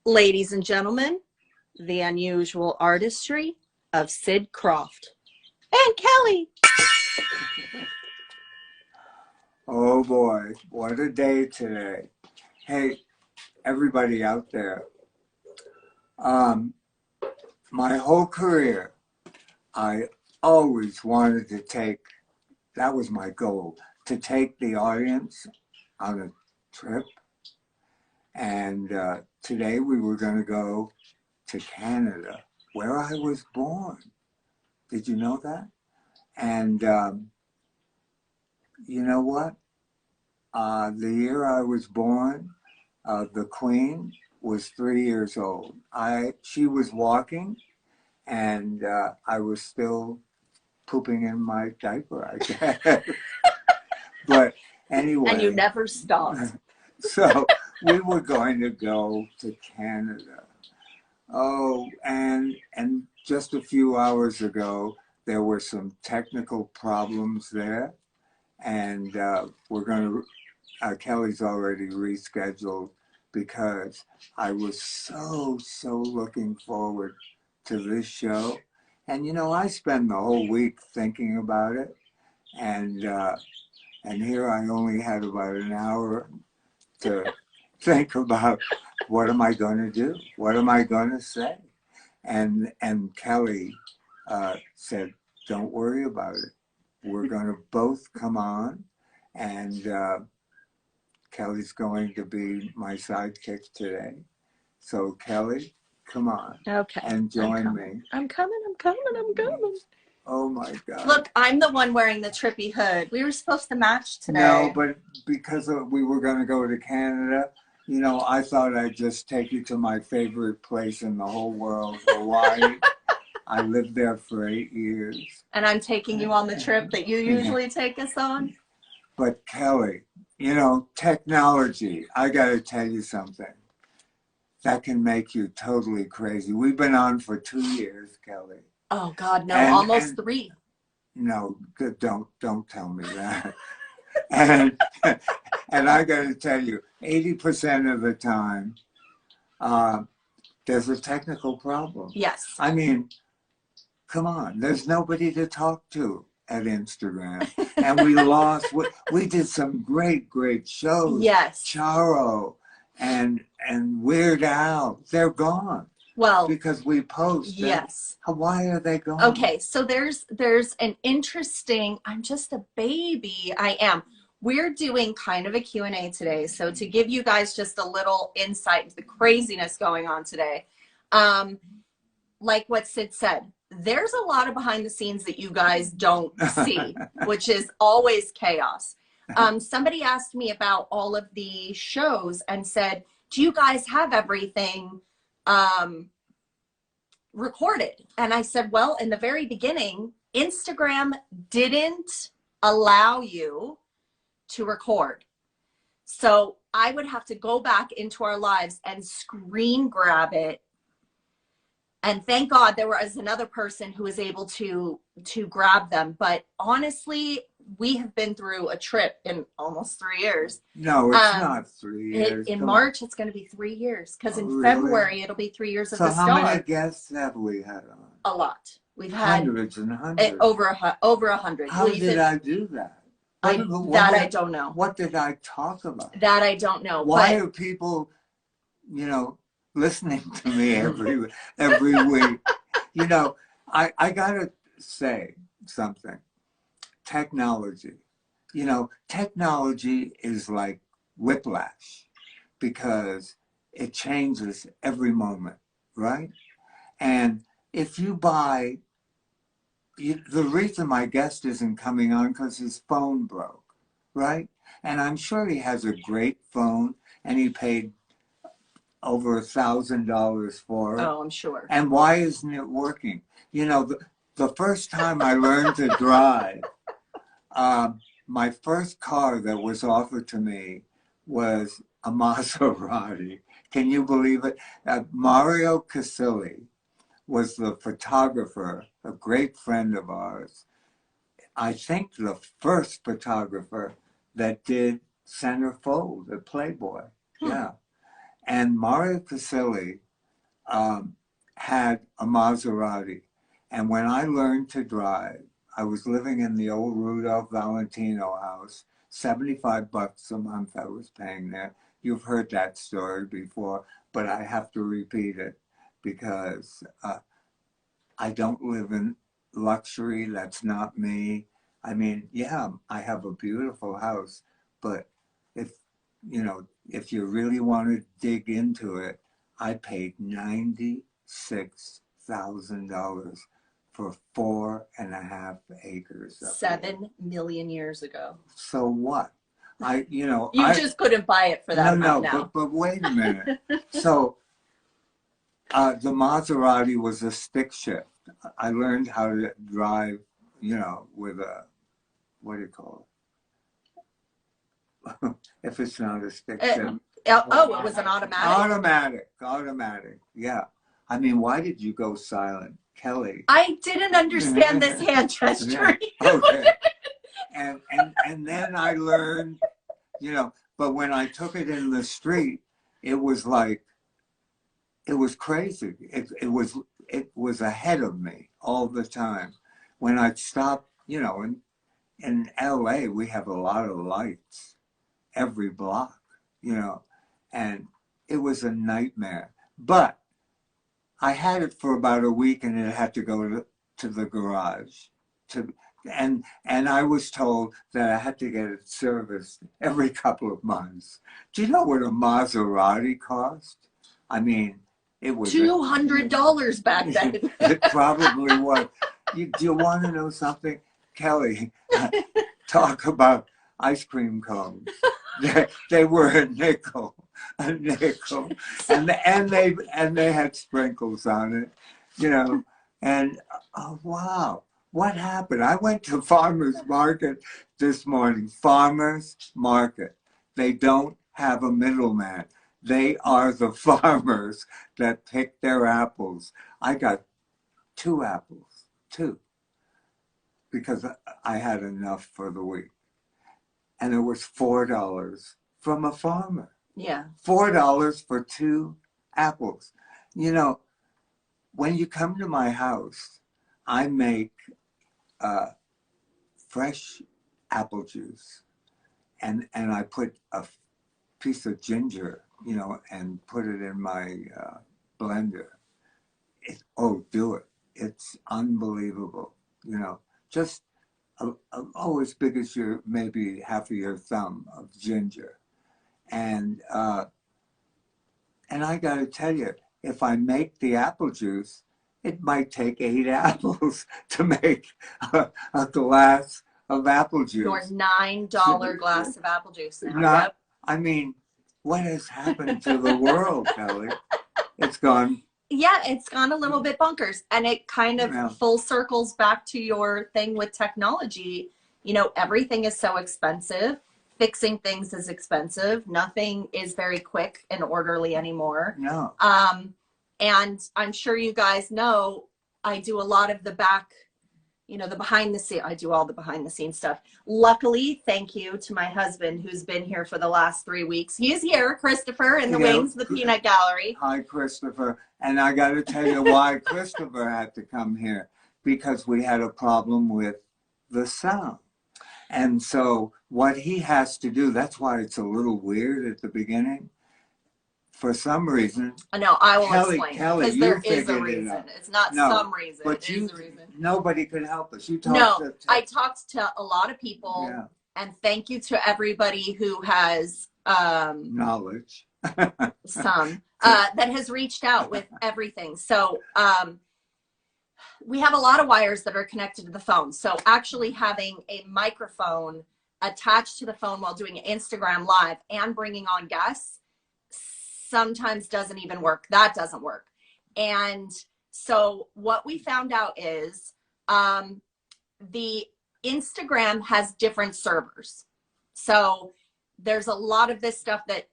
Ladies and gentlemen, the unusual artistry of Sid Krofft and Kelly. Oh boy, what a day today. Hey, everybody out there. My whole career, I always wanted to take, that was my goal, to take the audience on a trip. And today we were going to go to Canada, where I was born. Did you know that? And you know what? The year I was born, the Queen was 3 years old. She was walking, and I was still pooping in my diaper, I guess. But anyway. And you never stopped. So we were going to go to Canada. Oh, and just a few hours ago, there were some technical problems there, and we're going to, Kelly's already rescheduled because I was so looking forward to this show. And you know, I spend the whole week thinking about it, and here I only had about an hour to think about what am I going to do? What am I going to say? And Kelly said, don't worry about it. We're going to both come on, and Kelly's going to be my sidekick today. So Kelly, come on. Okay. And join me. I'm coming. Oh my God. Look, I'm the one wearing the trippy hood. We were supposed to match today. No, but because we were going to go to Canada, you know, I thought I'd just take you to my favorite place in the whole world, Hawaii. I lived there for 8 years. And I'm taking you on the trip that you usually take us on. But Kelly, you know, technology, I got to tell you something. That can make you totally crazy. We've been on for 2 years, Kelly. Oh God, no, almost 3. No, don't tell me that. and I got to tell you, 80% of the time, there's a technical problem. Yes. I mean, come on, there's nobody to talk to at Instagram, and we lost. We did some great shows. Yes. Charo and Weird Al, they're gone. Well, because we post. Yes. Why are they gone? Okay, so there's an interesting, I'm just a baby. I am. We're doing kind of a Q&A today. So to give you guys just a little insight into the craziness going on today, like what Sid said, there's a lot of behind the scenes that you guys don't see, which is always chaos. Somebody asked me about all of the shows and said, do you guys have everything recorded? And I said, well, in the very beginning, Instagram didn't allow you to record. So I would have to go back into our lives and screen grab it. And thank God there was another person who was able to grab them. But honestly, we have been through a trip in almost 3 years. No, it's not 3 years. In March, it's going to be 3 years. Because in really? February, it'll be 3 years of this dog. So how many guests have we had on? A lot. We've had hundreds and hundreds. Over 100. How did I do that? I don't know. What did I talk about? That I don't know. Why are people, you know, listening to me every week? You know, I gotta say something. Technology. You know, technology is like whiplash because it changes every moment, right? And if you buy, the reason my guest isn't coming on because his phone broke, right? And I'm sure he has a great phone and he paid over $1,000 for it. Oh, I'm sure. And why isn't it working? You know, the first time I learned to drive, my first car that was offered to me was a Maserati. Can you believe it? Mario Casilli was the photographer, a great friend of ours. I think the first photographer that did centerfold at Playboy. Yeah. And Mario Casilli had a Maserati. And when I learned to drive, I was living in the old Rudolph Valentino house, 75 bucks a month I was paying there. You've heard that story before, but I have to repeat it because I don't live in luxury. That's not me. I mean, yeah, I have a beautiful house, but if, you know, if you really want to dig into it, I paid $96,000 for 4.5 acres. 7 million years ago. So what? You just couldn't buy it for that amount now. But wait a minute. So the Maserati was a stick shift. I learned how to drive, with a, what do you call it? If it's not a stick shift. It was an automatic? Automatic, yeah. I mean, why did you go silent, Kelly? I didn't understand this hand gesture. Okay. And then I learned, but when I took it in the street, it was like, it was crazy. It was ahead of me all the time. When I'd stop, in LA, we have a lot of lights every block, and it was a nightmare. But I had it for about a week and it had to go to the garage. And I was told that I had to get it serviced every couple of months. Do you know what a Maserati cost? I mean, it was $200 back then. It probably was. Do you want to know something, Kelly? Talk about ice cream cones. They were a nickel, and they had sprinkles on it, And oh wow, what happened? I went to Farmers Market this morning. Farmers Market. They don't have a middleman. They are the farmers that pick their apples. I got 2 apples, because I had enough for the week. And it was $4 from a farmer. Yeah. $4 for 2 apples. When you come to my house, I make fresh apple juice. And I put a piece of ginger, and put it in my blender. Do it. It's unbelievable. Just as big as maybe half of your thumb of ginger. And I got to tell you, if I make the apple juice, it might take 8 apples to make a glass of apple juice. Your $9 glass of apple juice now. I mean, what has happened to the world, Kelly? It's gone. Yeah, it's gone a little bit bonkers. And it kind of full circles back to your thing with technology. Everything is so expensive. Fixing things is expensive. Nothing is very quick and orderly anymore. No. And I'm sure you guys know, I do a lot of the back, the behind the scene. I do all the behind the scenes stuff. Luckily, thank you to my husband who's been here for the last 3 weeks. He's here, Christopher, in the wings of the Peanut Gallery. Hi, Christopher. And I got to tell you why Christopher had to come here, because we had a problem with the sound. And so what he has to do, that's why it's a little weird at the beginning. For some reason. No, I will explain. Kelly, because there is a reason. It's not some reason. But it is a reason. Nobody could help us. I talked to a lot of people, and thank you to everybody who has knowledge. That has reached out with everything. So we have a lot of wires that are connected to the phone. So actually having a microphone attached to the phone while doing Instagram Live and bringing on guests sometimes doesn't even work. That doesn't work. And so what we found out is the Instagram has different servers. So there's a lot of this stuff that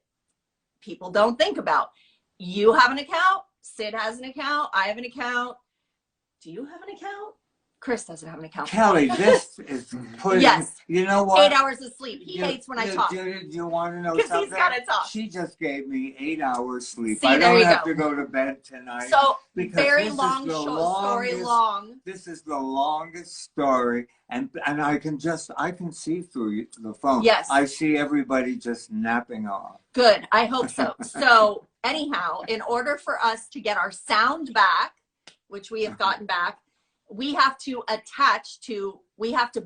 people don't think about. You have an account. Sid has an account. I have an account. Do you have an account? Chris doesn't have an account. Kelly, this is putting, yes. You know what? 8 hours of sleep. He hates when I talk. Do you want to know because something? He's got to talk. She just gave me 8 hours sleep. See, I there don't you have go. to go to bed tonight. So, because very long, story long. This is the longest story, and I can see through the phone. Yes. I see everybody just napping off. Good. I hope so. So, anyhow, in order for us to get our sound back, which we have gotten back, we have to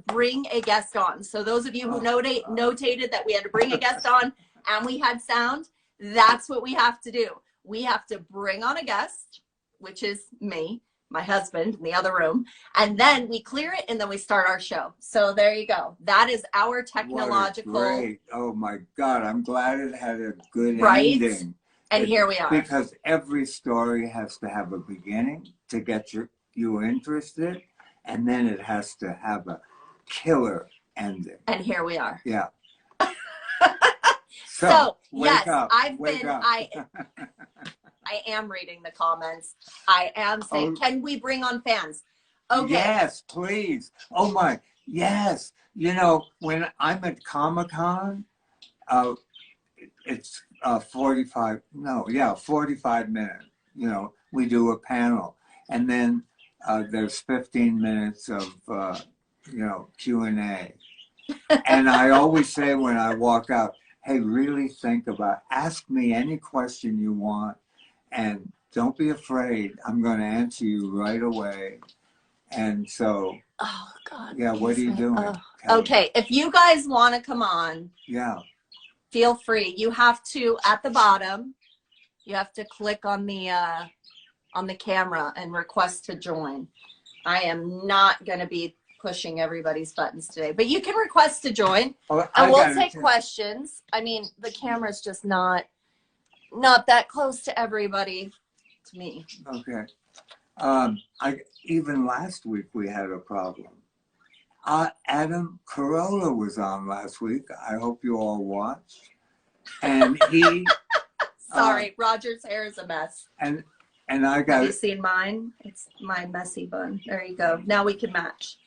bring a guest on. So those of you who notated that we had to bring a guest on and we had sound, that's what we have to do. We have to bring on a guest, which is me, my husband in the other room, and then we clear it and then we start our show. So there you go. That is our technological. What a great. Oh my God. I'm glad it had a good ending. And here we are. Because every story has to have a beginning to get you interested, and then it has to have a killer ending. And here we are. Yeah. So yes, up, I am reading the comments. I am saying, can we bring on fans? Okay. Yes, please. Oh my, yes. You know, when I'm at Comic-Con, it's 45 minutes. You know, we do a panel, and then there's 15 minutes of Q&A. And I always say when I walk out, hey, really think ask me any question you want, and don't be afraid. I'm going to answer you right away. And so, oh God, yeah, what are you doing? Okay, if you guys want to come on, feel free. You have to, at the bottom, you have to click on the camera and request to join. I am not going to be pushing everybody's buttons today, but you can request to join, and we'll take questions. I mean, the camera's just not that close to everybody, to me. Okay. Even last week we had a problem. Adam Carolla was on last week. I hope you all watched. And he... Sorry, Roger's hair is a mess. And I got... Have you seen mine? It's my messy bun. There you go. Now we can match.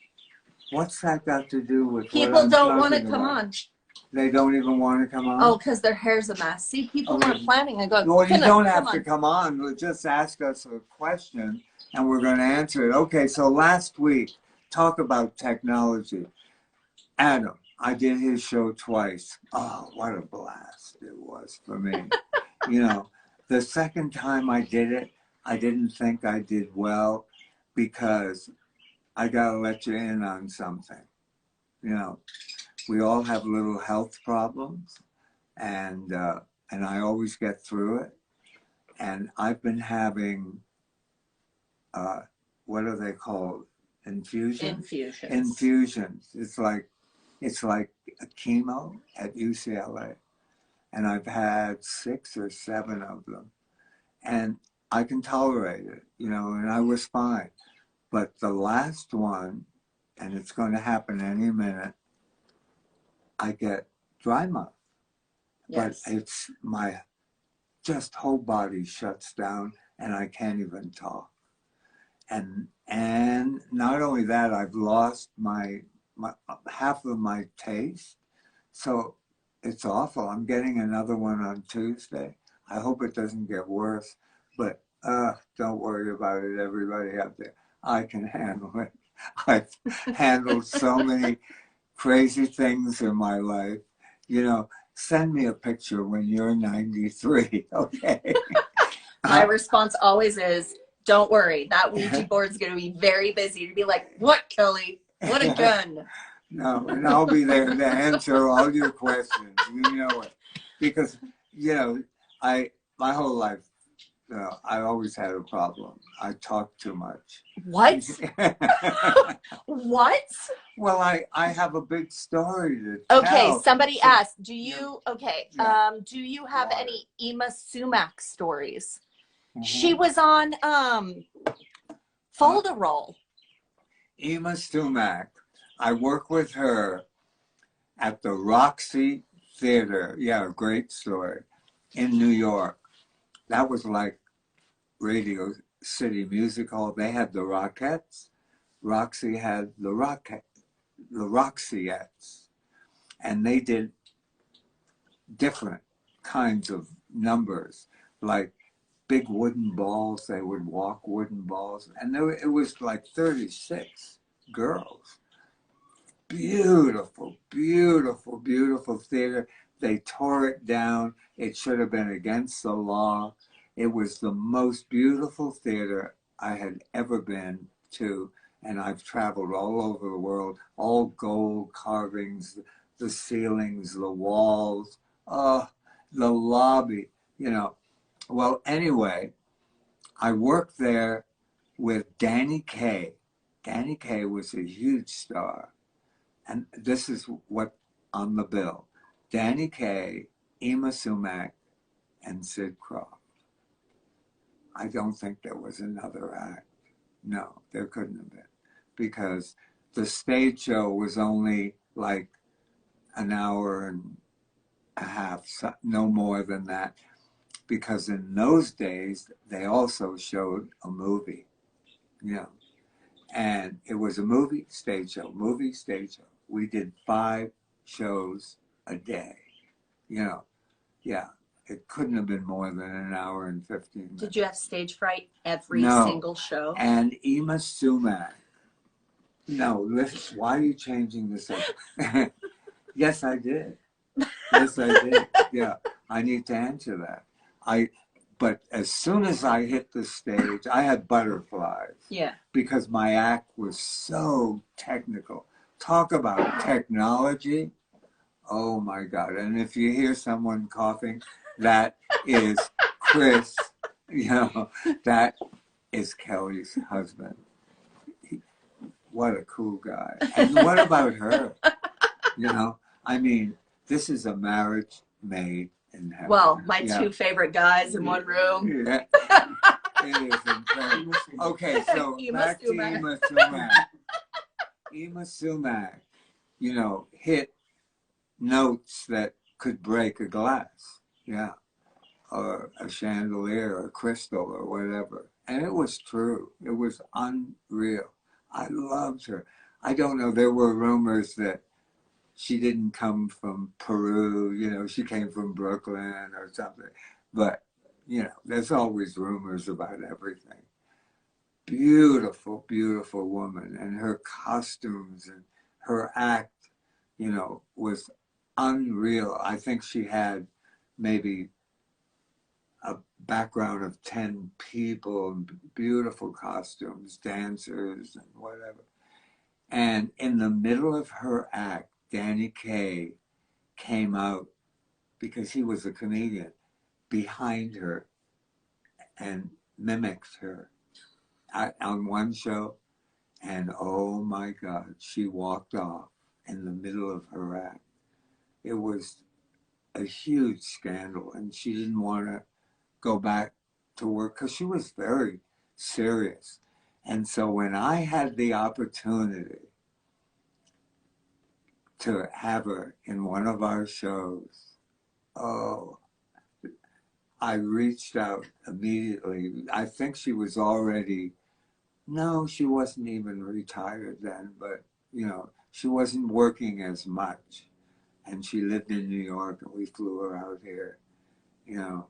What's that got to do with people don't want to come on? They don't even want to come on? Oh, because their hair's a mess. See, people weren't planning. I go, well, you don't have to come on. Just ask us a question, and we're going to answer it. Okay, so last week, talk about technology. Adam, I did his show twice. Oh, what a blast it was for me. You know, the second time I did it, I didn't think I did well, because I got to let you in on something. You know, we all have little health problems, and I always get through it. And I've been having, what are they called? Infusions. Infusions. It's like a chemo at UCLA, and I've had 6 or 7 of them, and I can tolerate it, you know, and I was fine. But the last one, and it's going to happen any minute, I get dry mouth. Yes. But it's my whole body shuts down, and I can't even talk. And not only that, I've lost my half of my taste. So it's awful. I'm getting another one on Tuesday. I hope it doesn't get worse, but don't worry about it, everybody out there. I can handle it. I've handled so many crazy things in my life. You know, send me a picture when you're 93, okay? My response always is, don't worry. That Ouija board's going to be very busy to be like, what, Kelly? What a gun. No, and I'll be there to answer all your questions. You know it. Because, you know, my whole life, I always had a problem. I talk too much. What? What? Well, I have a big story to tell. Okay, somebody asked, do you have any Ema Sumac stories? Mm-hmm. She was on Folderol. Ema Sumac. I work with her at the Roxy Theater. Yeah, a great story. In New York. That was like Radio City Music Hall. They had the Rockettes, Roxy had the Roxyettes, and they did different kinds of numbers, like big wooden balls. They would walk wooden balls, and it was like 36 girls. Beautiful, beautiful, beautiful theater. They tore it down. It should have been against the law. It was the most beautiful theater I had ever been to, and I've traveled all over the world. All gold carvings, the ceilings, the walls, the lobby, you know. Well, anyway, I worked there with Danny Kaye. Danny Kaye was a huge star. And this is what on the bill: Danny Kaye, Ema Sumac, and Sid Krofft. I don't think there was another act. No, there couldn't have been, because the stage show was only like an hour and a half, no more than that, because in those days they also showed a movie, you know, and it was a movie, stage show, movie, stage show. We did 5 shows a day, you know. Yeah, it couldn't have been more than an hour and 15 minutes. Did you have stage fright every No. single show? And Ema Sumac. No, listen, why are you changing this up? Yes, I did. Yes, I did. Yeah, I need to answer that. But as soon as I hit the stage, I had butterflies. Yeah. Because my act was so technical. Talk about technology. Oh my God. And if you hear someone coughing, that is Chris. You know, that is Kelly's husband. What a cool guy. And what about her? You know, I mean, this is a marriage made in heaven. Well, my 2 favorite guys in one room. Yeah. It is incredible. Okay, so back to Ema Sumac. Ema Sumac, you know, hit notes that could break a glass, yeah, or a chandelier or crystal or whatever. And it was true. It was unreal. I loved her. I don't know, there were rumors that she didn't come from Peru, you know, she came from Brooklyn or something. But, you know, there's always rumors about everything. Beautiful, beautiful woman. And her costumes and her act, you know, was unreal. I think she had maybe a background of 10 people, beautiful costumes, dancers, and whatever. And in the middle of her act, Danny Kaye came out, because he was a comedian, behind her and mimicked her on one show. And oh my God, she walked off in the middle of her act. It was a huge scandal, and she didn't want to go back to work because she was very serious. And so when I had the opportunity to have her in one of our shows, oh, I reached out immediately. I think she was already, no, she wasn't even retired then, but, you know, she wasn't working as much. And she lived in New York, and we flew her out here, you know.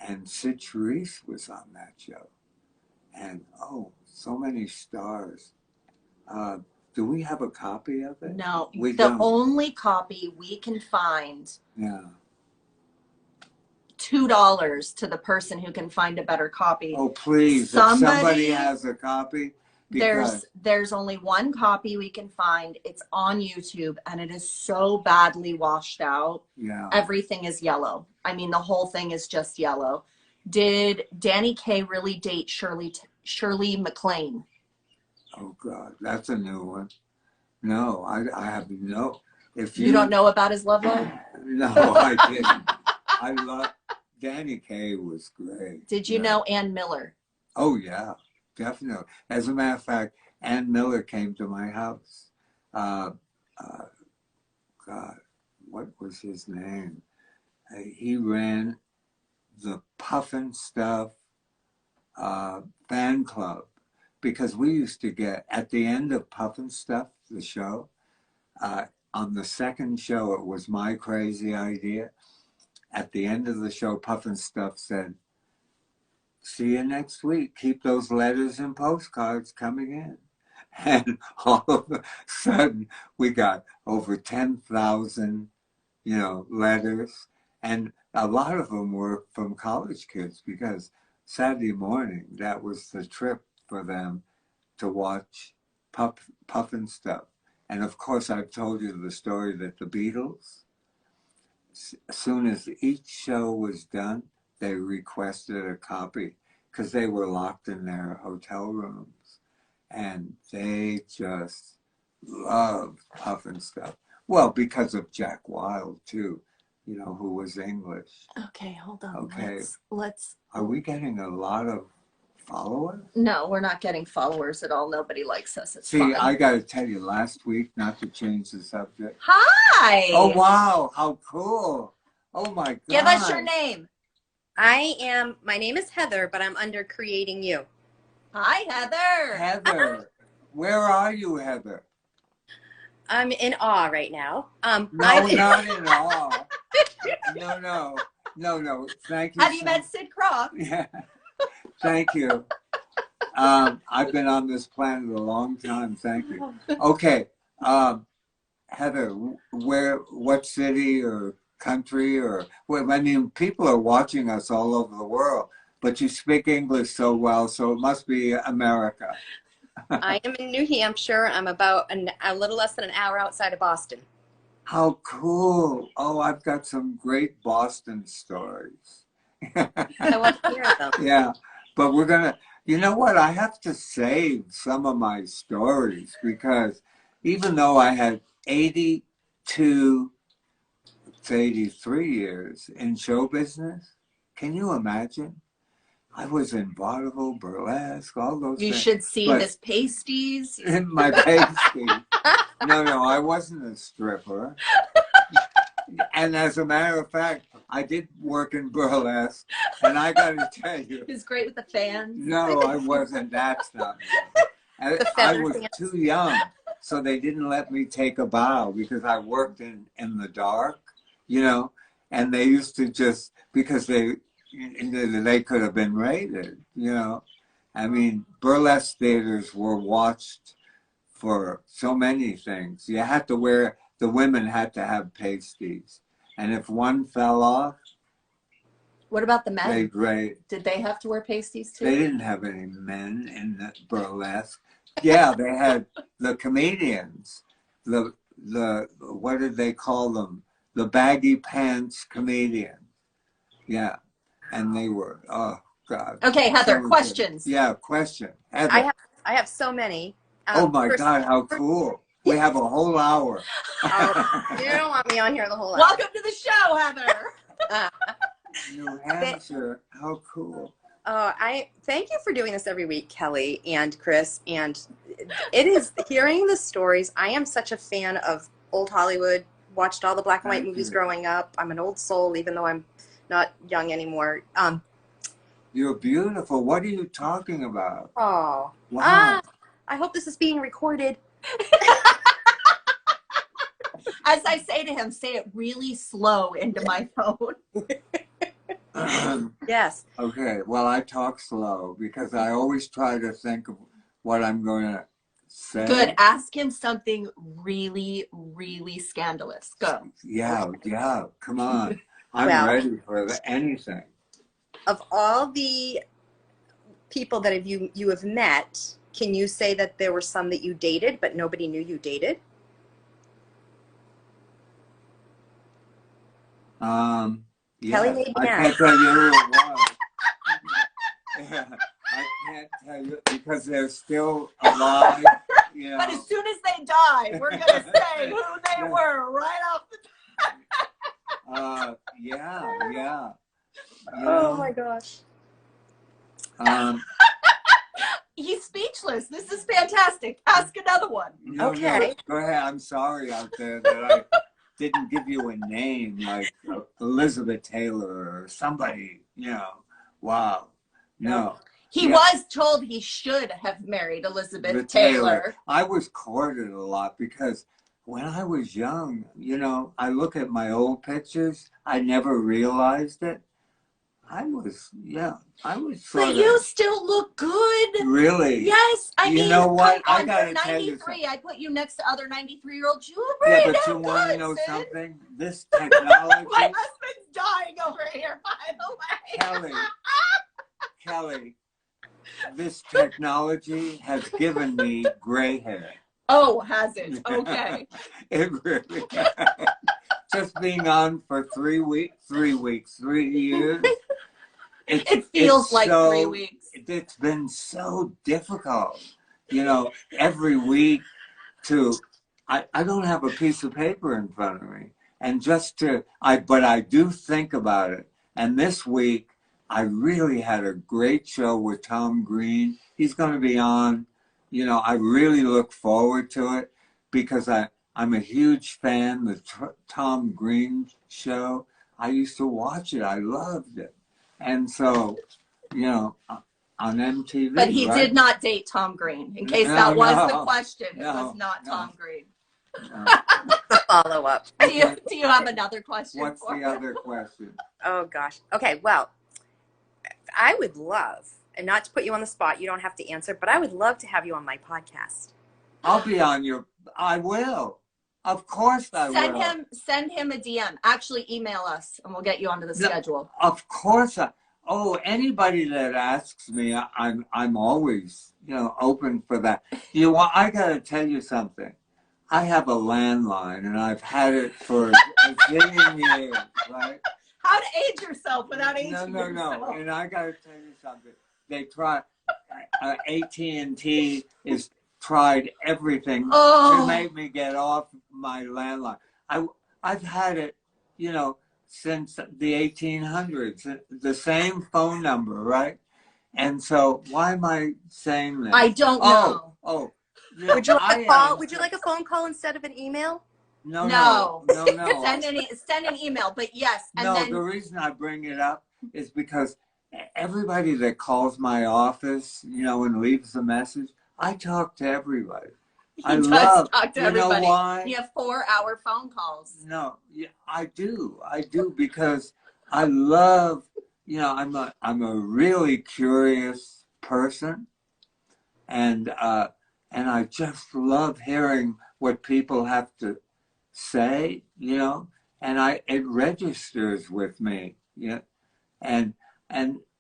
And Sid Krofft was on that show. And, oh, so many stars. Do we have a copy of it? No, we the don't. only copy we can find. Yeah. $2 to the person who can find a better copy. Oh, please, if somebody has a copy. There's only one copy we can find. It's on YouTube, and it is so badly washed out. Yeah. Everything is yellow. I mean, the whole thing is just yellow. Did Danny Kaye really date Shirley MacLaine? Oh God, that's a new one. No, I have no. If you don't know about his love life? No, I didn't. I love Danny Kaye was great. Did you know Ann Miller? Oh yeah, definitely. As a matter of fact, Ann Miller came to my house. God, what was his name? He ran the Puffin Stuff fan club. because we used to get, at the end of Puffin Stuff, the show, on the second show, it was my crazy idea. At the end of the show, Puffin Stuff said, "See you next week. Keep those letters and postcards coming in." And all of a sudden, we got over 10,000, letters. And a lot of them were from college kids because Saturday morning, that was the trip for them to watch Puffin Stuff. And of course, I've told you the story that the Beatles, as soon as each show was done, they requested a copy because they were locked in their hotel rooms. And they just loved Puffin Stuff. Well, because of Jack Wilde, too, who was English. Okay, hold on. Okay. Let's. Are we getting a lot of followers? No, we're not getting followers at all. Nobody likes us. It's See, fine. I got to tell you, last week, not to change the subject. Hi. Oh, wow. How cool. Oh, my God. Give us your name. My name is Heather, but I'm under Creating You. Hi, Heather. Heather. Where are you, Heather? I'm in awe right now. No, not in awe. No. Thank you. Have you met Sid Krofft? Yeah. Thank you. I've been on this planet a long time. Thank you. Okay. Heather, what city or country people are watching us all over the world, but you speak English so well, so it must be America. I am in New Hampshire. I'm about a little less than an hour outside of Boston. How cool. Oh, I've got some great Boston stories. I want to hear them. Yeah, but we're going to, you know what? I have to save some of my stories because even though I had 82, it's 83 years in show business, can you imagine? I was in vaudeville, burlesque, all those things. You should see his pasties. My pasties. No, I wasn't a stripper. And as a matter of fact, I did work in burlesque, and I got to tell you. He was great with the fans. No, I wasn't. That's not me. I was too young, so they didn't let me take a bow because I worked in the dark, and they used to just, because they could have been raided, I mean, burlesque theaters were watched for so many things. You had to wear, the women had to have pasties. And if one fell off, what about the men? Did they have to wear pasties too? They didn't have any men in the burlesque. Yeah, they had the comedians, the what did they call them? The baggy pants comedians. Yeah. And they were, oh God. Okay, Heather, questions. Yeah, question. Heather. I have so many. Oh my God, how cool. We have a whole hour. You don't want me on here the whole hour. Welcome to the show, Heather. New Hampshire, how cool. I thank you for doing this every week, Kelly and Chris. And it is hearing the stories. I am such a fan of old Hollywood, watched all the black and white movies growing up. I'm an old soul, even though I'm not young anymore. You're beautiful. What are you talking about? Oh. Wow. I hope this is being recorded. As I say to him, say it really slow into my phone. Yes. Okay, well, I talk slow because I always try to think of what I'm going to say. Good. Ask him something really, really scandalous. Go. Yeah, come on. I'm ready for anything. Of all the people that you have met, can you say that there were some that you dated, but nobody knew you dated? Yeah, Kelly made I can't tell you who it was. Yeah, I can't tell you because they're still alive. But as soon as they die, we're going to say who they were right off the top. Yeah. Oh my gosh. He's speechless. This is fantastic. Ask another one. Okay. No, go ahead. I'm sorry out there that I didn't give you a name like Elizabeth Taylor or somebody, Wow. No. He was told he should have married Elizabeth Taylor. I was courted a lot because when I was young, you know, I look at my old pictures, I never realized it. I was sort But of. you still look good. Really? Yes. I mean, you know what? come on, I gotta you're tell you 93. something. I put you next to other 93-year-olds. You look Yeah, pretty but you damn want to good, know Sid. something? This technology. My husband's dying over here, by the way. Kelly, this technology has given me gray hair. Oh, has it? Okay. It really has. Just being on for 3 weeks, 3 years. It feels like 3 weeks. It's been so difficult, you know, every week I don't have a piece of paper in front of me. And but I do think about it. And this week, I really had a great show with Tom Green. He's going to be on. You know, I really look forward to it because I'm a huge fan of the Tom Green show. I used to watch it. I loved it. And so, you know, on MTV. But he right? did not date Tom Green, in case that was the question. It was not Tom Green. The follow-up. Do you have another question? What's the other question? Oh, gosh. Okay, well, I would love, and not to put you on the spot, you don't have to answer, but I would love to have you on my podcast. I'll be on I will. Of course I will. Send him a DM. Actually, email us, and we'll get you onto the schedule. Of course. Anybody that asks me, I'm always, you know, open for that. I got to tell you something. I have a landline, and I've had it for a zillion years, right? How to age yourself without aging yourself. No. And I got to tell you something. They try, AT&T is tried everything to make me get off my landline. I've had it, you know, since the 1800s, the same phone number, right? And so why am I saying this? I don't know. Would you like a phone call instead of an email? No. Send an email, but yes. And the reason I bring it up is because everybody that calls my office, you know, and leaves a message, I talk to everybody. I love talk to everybody. You know why? You have 4-hour phone calls. No, I do because I love, you know, I'm a really curious person, and I just love hearing what people have to say, you know, and it registers with me, you know, and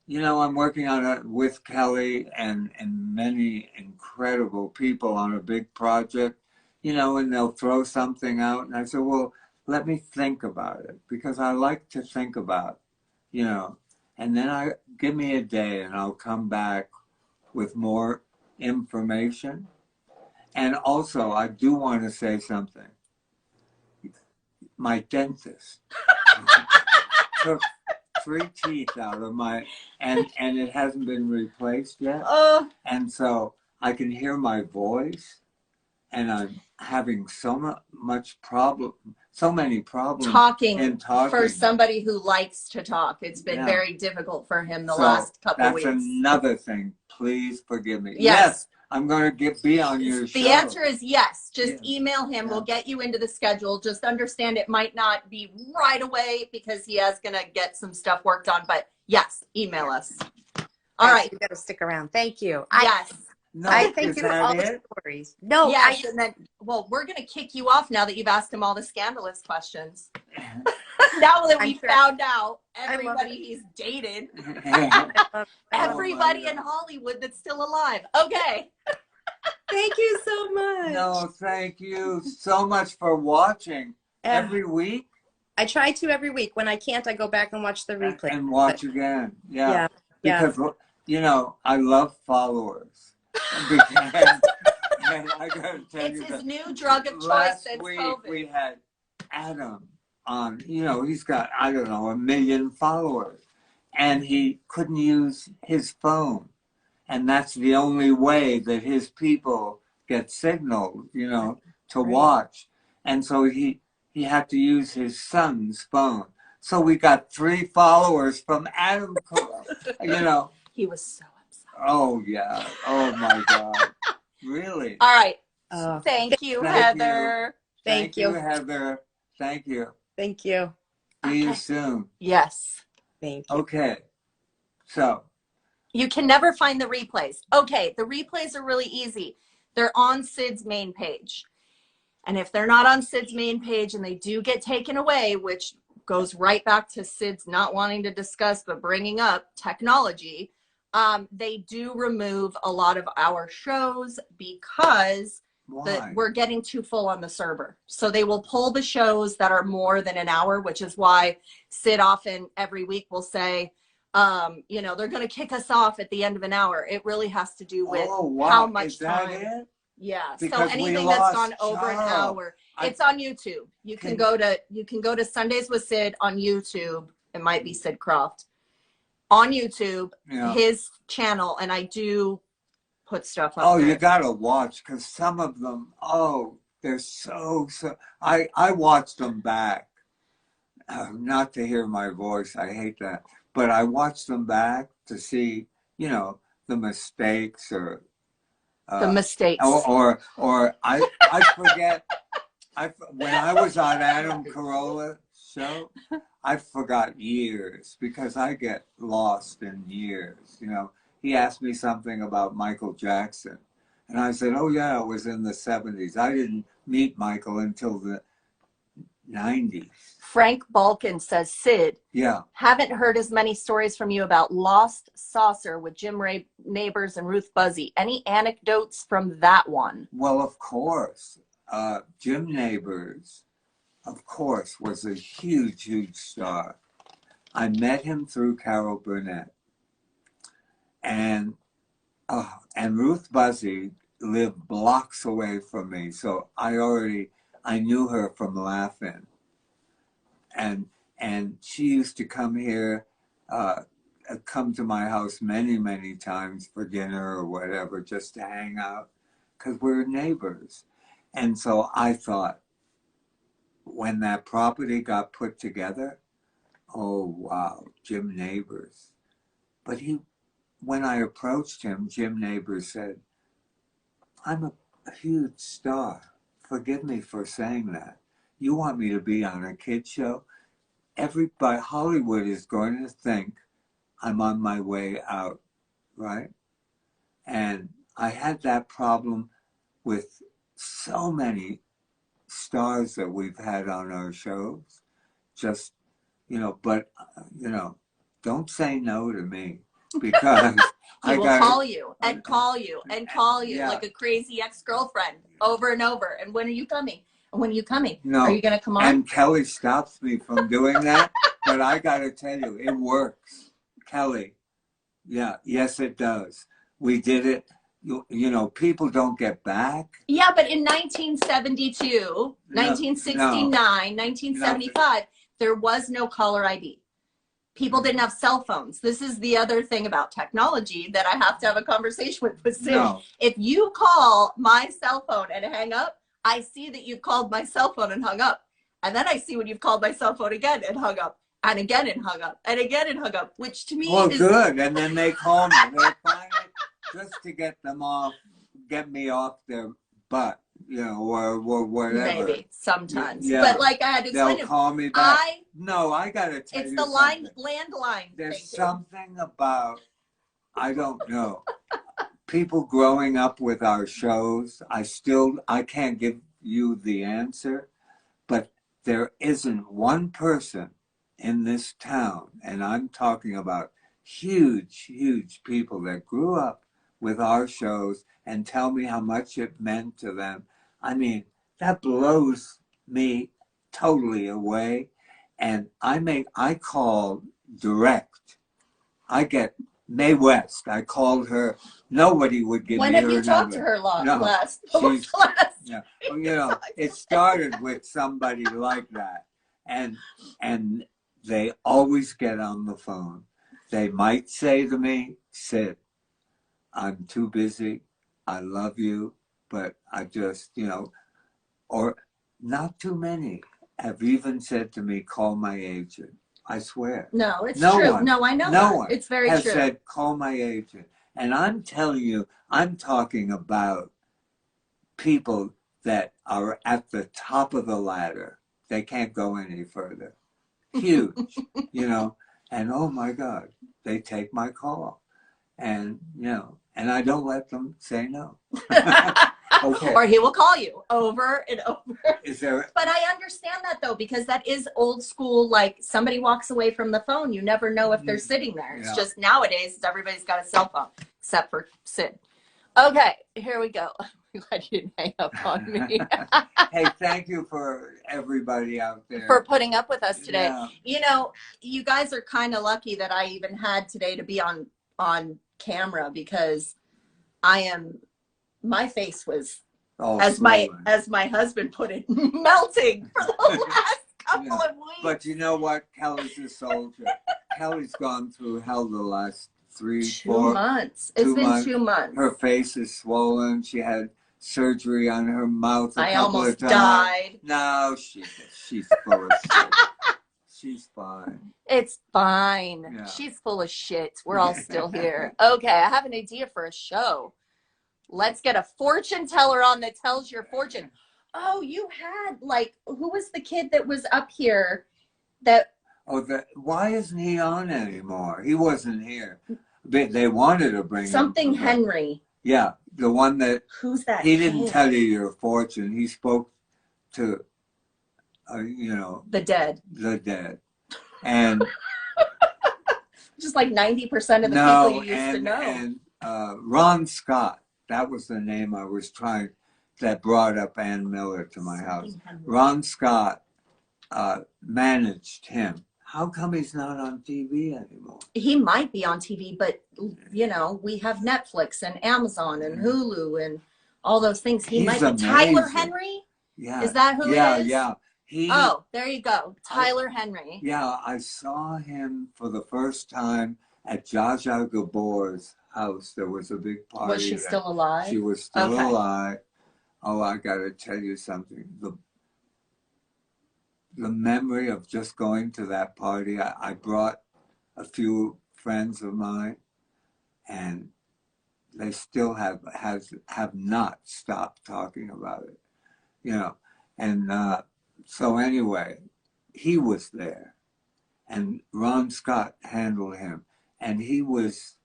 you know, I'm working on it with Kelly and many incredible people on a big project, you know, and they'll throw something out, and I say, well, let me think about it, because I like to think about, you know, and then give me a day and I'll come back with more information. And also, I do want to say something. My dentist took 3 teeth out of and it hasn't been replaced yet. And so I can hear my voice, and I'm having so many problems talking for somebody who likes to talk. It's been very difficult for him the last couple weeks. That's another thing. Please forgive me. Yes. I'm going to be on your show. The answer is yes. Just email him. We'll get you into the schedule. Just understand it might not be right away because he is going to get some stuff worked on. But yes, email us. All right. You got to stick around. Thank you. Yes. I thank you for all the stories. No. Yes. And then, we're going to kick you off now that you've asked him all the scandalous questions. Now that we found out everybody he's dated, everybody in Hollywood that's still alive. Okay. Thank you so much. No, thank you so much for watching every week. I try to every week. When I can't, I go back and watch the replay. And watch again. Yeah. Because, you know, I love followers. Because, and I gotta tell you, it's his new drug of choice since COVID. Last week we had Adam on, you know, he's got, I don't know, 1 million followers, and he couldn't use his phone, and that's the only way that his people get signaled, you know, to watch, and so he had to use his son's phone. So we got 3 followers from Adam, you know. He was so upset. Oh, yeah. Oh, my God. Really? All right. Oh, Thank you, Thank you. Heather. Thank Thank you, you. Heather. Thank you. Thank you. See you Okay. soon. Yes. Thank you. Okay. So, You can never find the replays. Okay, the replays are really easy. They're on Sid's main page. And if they're not on Sid's main page and they do get taken away, which goes right back to Sid's not wanting to discuss but bringing up technology, they do remove a lot of our shows because why? we're getting too full on the server. So they will pull the shows that are more than an hour, which is why Sid often every week will say, you know, they're going to kick us off at the end of an hour. It really has to do with Oh, wow. how much Is that time. it? Yeah. Because so we anything that's lost gone over an Charles. hour, it's on YouTube. You can go to Sundays with Sid on YouTube. It might be Sid Krofft on YouTube, Yeah. his channel, and I do put stuff up Oh, there. you gotta watch, because some of them, oh, they're so. I watched them back, not to hear my voice. I hate that, but I watched them back to see, you know, the mistakes or The mistakes. or I forget. When I was on Adam Carolla show, I forgot years because I get lost in years. You know, he asked me something about Michael Jackson, and I said, "Oh yeah, it was in the '70s." I didn't meet Michael until the '90s. Frank Balkin says, Sid, Yeah. haven't heard as many stories from you about Lost Saucer with Jim Neighbors and Ruth Buzzy. Any anecdotes from that one? Well, of course, Jim Neighbors, of course, was a huge, huge star. I met him through Carol Burnett, and Ruth Buzzy lived blocks away from me, so I knew her from Laughing, and she used to come here, come to my house many, many times for dinner or whatever, just to hang out, because we're neighbors. And so I thought, when that property got put together, oh wow, Jim Neighbors. But when I approached him, Jim Neighbors said, I'm a huge star. Forgive me for saying that. You want me to be on a kid show? Everybody, Hollywood is going to think I'm on my way out, right? And I had that problem with so many stars that we've had on our shows. Just, but, don't say no to me, because He will call you and call you and call you, yeah, like a crazy ex-girlfriend, over and over. And when are you coming? And when are you coming? No. Are you going to come on? And Kelly stops me from doing that. But I got to tell you, it works. Kelly, yeah, yes, it does. We did it. You know, people don't get back. Yeah, but in 1972, 1969, 1975, there was no caller ID. People didn't have cell phones. This is the other thing about technology that I have to have a conversation with Sid. No. If you call my cell phone and hang up, I see that you've called my cell phone and hung up. And then I see when you've called my cell phone again and hung up. And again and hung up. And again and hung up. Which to me is... good. And then they call me. They find it just to get me off their butt, or whatever. Maybe, sometimes. Yeah. But like I had to explain They'll call me back. I got to tell you it's the landline. There's something about, I don't know, people growing up with our shows. I can't give you the answer, but there isn't one person in this town, and I'm talking about huge, huge people that grew up with our shows and tell me how much it meant to them. I mean, that blows me totally away. And I call direct. I get Mae West. I called her. Nobody would give me her number. When have you talked to her last? Yeah. It started with somebody like that. And they always get on the phone. They might say to me, Sid, I'm too busy. I love you, but I just, or not too many have even said to me, call my agent. I swear. No, it's true. No, I know no that. one it's very has true. said, call my agent. And I'm telling you, I'm talking about people that are at the top of the ladder. They can't go any further. Huge, you know. And oh my God, they take my call. And, you know, and I don't let them say no. Okay. Or he will call you over and over. Is there? But I understand that though, because that is old school. Like somebody walks away from the phone, you never know if they're sitting there. It's just nowadays everybody's got a cell phone, except for Sid. Okay, here we go. I'm glad you didn't hang up on me. Hey, thank you for everybody out there for putting up with us today. Yeah. You know, you guys are kind of lucky that I even had today to be on camera, because my face was, as my husband put it, melting for the last couple of weeks. But you know what? Kelly's a soldier. Kelly's gone through hell the last 2 months. It's been 2 months. Her face is swollen. She had surgery on her mouth I almost died. No, she's full of shit. She's fine. It's fine. Yeah. She's full of shit. We're all still here. Okay, I have an idea for a show. Let's get a fortune teller on that tells your fortune. Oh, you had, like, who was the kid that was up here that... Oh, why isn't he on anymore? He wasn't here. They wanted to bring something him. Henry. Yeah, the one that... Who's that He kid? didn't tell you your fortune. He spoke to, you know... The dead. And... Just like 90% of the people you used to know. And Ron Scott, that was the name I was trying... That brought up Ann Miller to my house. Ron Scott managed him. How come he's not on TV anymore? He might be on TV, but, you know, we have Netflix and Amazon and Hulu and all those things. He might be. Amazing. Tyler Henry? Yeah. Is that who it is? Yeah. Oh, there you go. Tyler Henry. Yeah, I saw him for the first time at Zsa Zsa Gabor's house. There was a big party. Was she still alive? She was still alive. Oh, I got to tell you something. The memory of just going to that party, I brought a few friends of mine, and they still have not stopped talking about it, you know. And so anyway, he was there, and Ron Scott handled him, and he was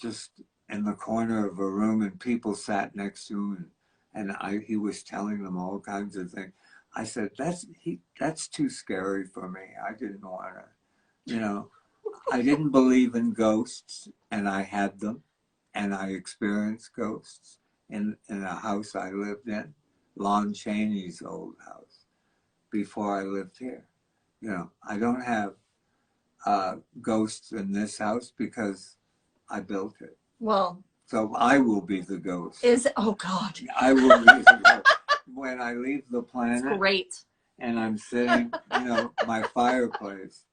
just in the corner of a room, and people sat next to him, and he was telling them all kinds of things. I said, that's too scary for me. I didn't want to, you know. I didn't believe in ghosts, and I had them, and I experienced ghosts in a house I lived in, Lon Chaney's old house, before I lived here. You know, I don't have ghosts in this house because I built it. Well, so I will be the ghost. Oh God. I will be the ghost. When I leave the planet. That's great. And I'm sitting, you know, my fireplace.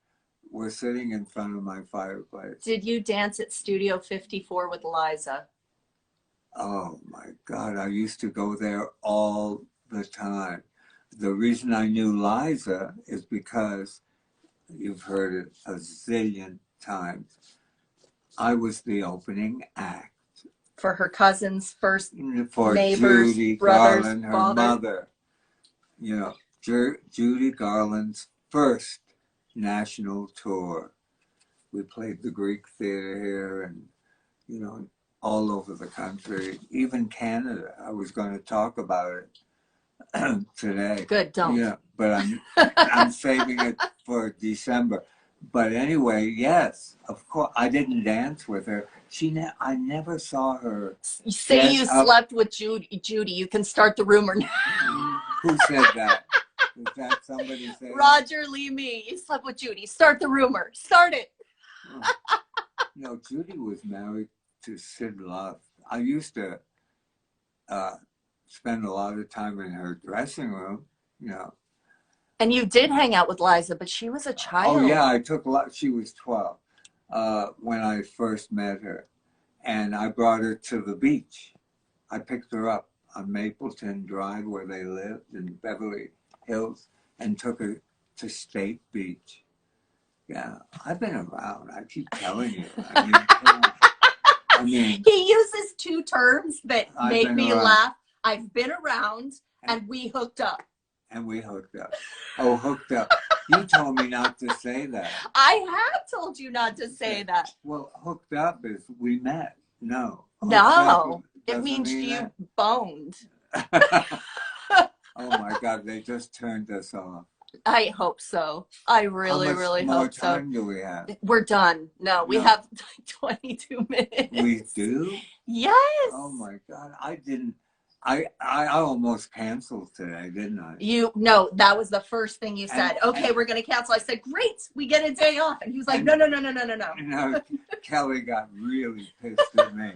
We're sitting in front of my fireplace. Did you dance at Studio 54 with Liza? Oh my God, I used to go there all the time. The reason I knew Liza is because, you've heard it a zillion times, I was the opening act. For her cousin's first for neighbors, Judy brothers, Garland, her father. mother. You know, Judy Garland's first national tour. We played the Greek Theater here and, you know, all over the country, even Canada. I was going to talk about it today. Good, don't. Yeah, but I'm saving it for December. But anyway, yes, of course, I didn't dance with her. I never saw her. You say you slept with Judy. You can start the rumor now. Who said that? Is that somebody said? Roger Lee Me. You slept with Judy. Start the rumor. Start it. No, Judy was married to Sid Krofft. I used to spend a lot of time in her dressing room, you know. And you did hang out with Liza, but she was a child. Oh, yeah, I took a lot. She was 12 when I first met her. And I brought her to the beach. I picked her up on Mapleton Drive, where they lived in Beverly Hills, and took her to State Beach. Yeah, I've been around. I keep telling you. I mean, I mean, He uses two terms that I've make been me around. laugh. I've been around and we hooked up. And we hooked up. Oh, hooked up. You told me not to say that. I have told you not to say that. Well, hooked up is we met. No. No, it doesn't means mean you boned. that. Oh my God, they just turned us off. I hope so. I really, really How much more hope so. time do we have? We're done. No, we have 22 minutes. We do? Yes. Oh my God, I didn't. I almost canceled today, didn't I? No, that was the first thing you said. Okay, we're going to cancel. I said, great, we get a day off. And he was like, no. You know, Kelly got really pissed at me.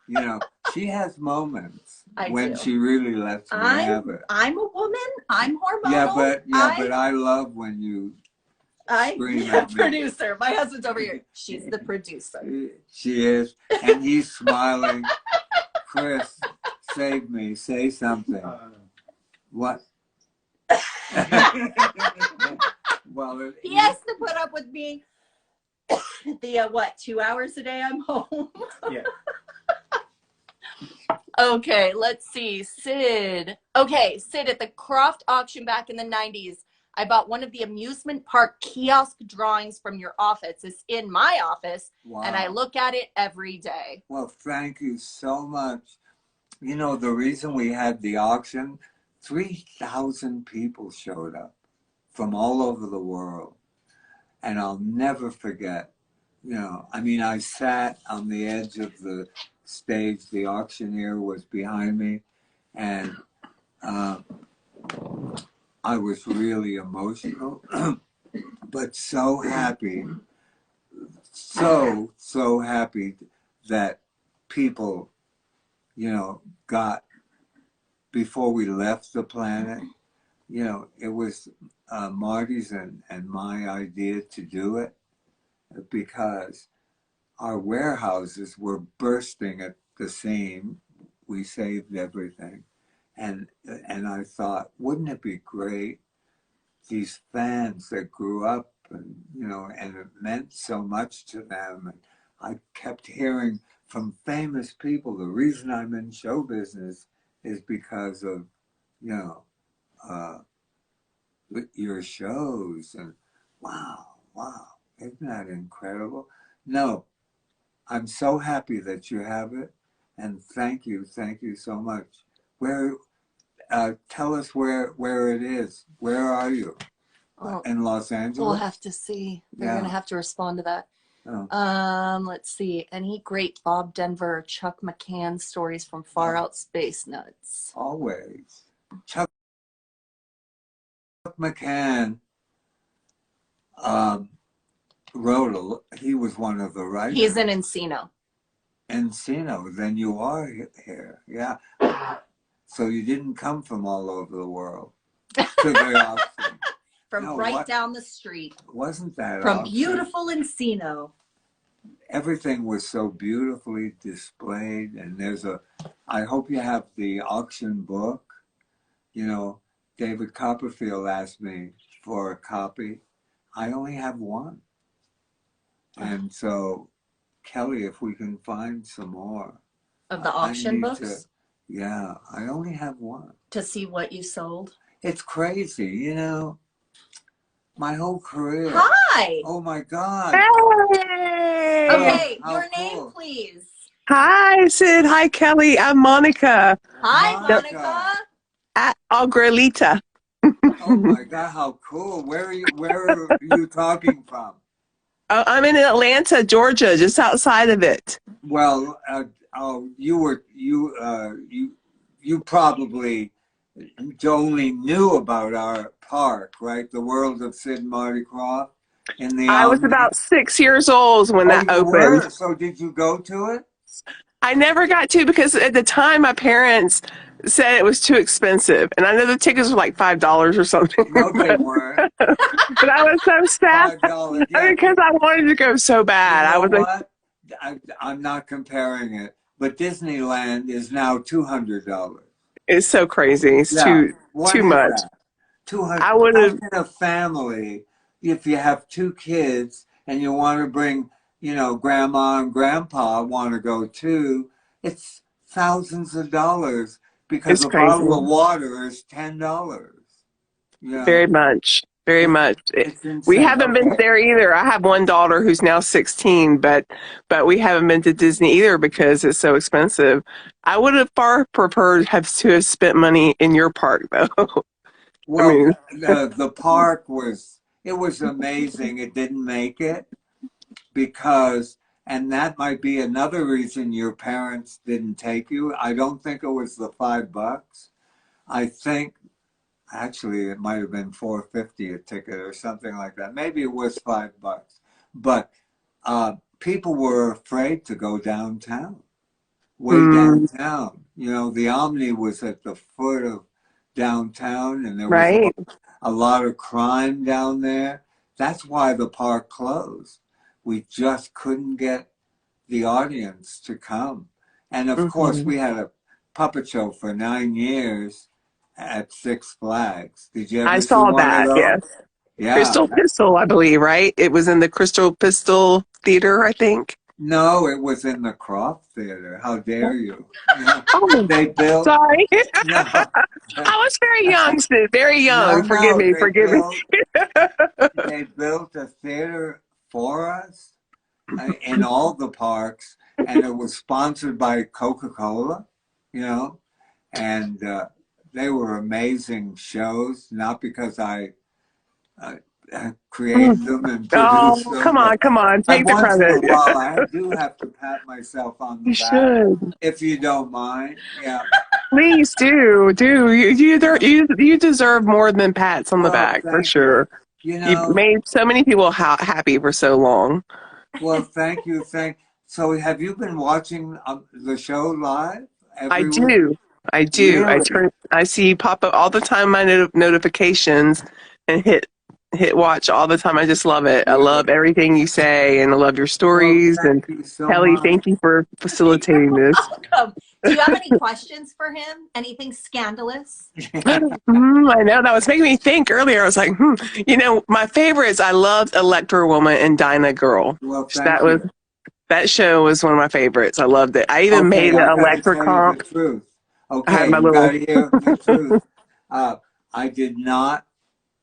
You know, she has moments when she really lets me have it. I'm a woman. I'm hormonal. Yeah, but I love when you scream at me. Producer. My husband's over here. She's the producer. She is. And he's smiling. Chris, save me. Say something. What? Well, he has to put up with me the 2 hours a day I'm home. Yeah. Okay, let's see. Sid. Okay, Sid, at the Krofft auction back in the 90s, I bought one of the amusement park kiosk drawings from your office. It's in my office, and I look at it every day. Well, thank you so much. You know, the reason we had the auction, 3,000 people showed up from all over the world. And I'll never forget, you know, I mean, I sat on the edge of the stage. The auctioneer was behind me. And I was really emotional, but so happy, so happy that people, you know, got, before we left the planet, you know, it was Marty's and my idea to do it because our warehouses were bursting at the seam. We saved everything. And I thought, wouldn't it be great, these fans that grew up and, you know, and it meant so much to them. And I kept hearing from famous people, the reason I'm in show business is because of, you know, your shows. And wow, isn't that incredible? No, I'm so happy that you have it. And thank you so much. Where, tell us where it is. Where are you? In Los Angeles? We'll have to see. They're going to have to respond to that. Oh. Let's see. Any great Bob Denver or Chuck McCann stories from Far Out Space Nuts? Always. Chuck McCann wrote he was one of the writers. He's in Encino. Encino, then you are here. Yeah. So you didn't come from all over the world to the auction. From down the street. Wasn't that from auction? Beautiful Encino. Everything was so beautifully displayed, and I hope you have the auction book. You know, David Copperfield asked me for a copy. I only have one. And so, Kelly, if we can find some more. Of the auction books? Yeah, I only have one. To see what you sold? It's crazy, you know. My whole career. Hi! Oh my God. Hey! Okay, your name, please. Hi, Sid. Hi, Kelly. I'm Monica. Hi, Monica. At Ogrelita. Oh my God, how cool. Where are you talking from? I'm in Atlanta, Georgia, just outside of it. Well, you probably only knew about our park, right? The World of Sid and Marty Krofft. I was about 6 years old when that opened. So did you go to it? I never got to because at the time my parents said it was too expensive. And I know the tickets were like $5 or something. No, they weren't. But I was so sad because I wanted to go so bad. You know what? I'm not comparing it, but Disneyland is now $200. It's so crazy. It's too much. 200. I would have in a family, if you have 2 kids and you want to bring grandma and grandpa want to go too, it's thousands of dollars because It's a crazy. bottle of water is $10. You Very know, much. Very it's much. it's We insane. haven't been Okay. there either. I have one daughter who's now 16, but we haven't been to Disney either because it's so expensive. I would have far preferred to have spent money in your park though. I Well, mean, the park was amazing. It didn't make it because, and that might be another reason your parents didn't take you. I don't think it was the $5. I think actually it might have been 4.50 a ticket or something like that. Maybe it was $5, but people were afraid to go downtown, way mm, downtown. The Omni was at the foot of downtown, and there was right? a lot of crime down there. That's why the park closed. We just couldn't get the audience to come. And of course, Hmm. we had a puppet show for 9 years at Six Flags. Did you I ever see saw one of that. those? Yes, Yeah. Crystal Pistol, I believe. Right? It was in the Crystal Pistol Theater, I think. No, it was in the Krofft Theater. How dare you? Oh, They built, sorry. no, I was very young, Sid. Very young. Forgive no, me. Forgive me. they built a theater for us in all the parks, and it was sponsored by Coca-Cola, you know, and they were amazing shows. Not because I uh, created them and produced Oh, them, come but on, come on. I Take the once in a credit. while I do have to pat myself on the You back, should. if you don't mind. Yeah, Please do. Do. yeah. You deserve more than pats on the Oh, back, for thank you. sure. You You've know, made so many people happy for so long. well, thank you. So, have you been watching the show live I every week? do. I do. Really? I see you pop up all the time, my notifications, and hit watch all the time. I just love it. I love Really? everything you say, and I love your Well, stories. And thank you so Kelly, much. thank you for You're facilitating this. welcome. Do you have any questions for him? Anything scandalous? I know that was making me think earlier. I was like, my favorites. I loved Electra Woman and Dinah Girl. Well, That thank was you. that show was one of my favorites. I loved it. I even Okay, made an I got to Electra tell you the comp. truth. I had Okay, my you got little. to hear the truth. Uh, I did not,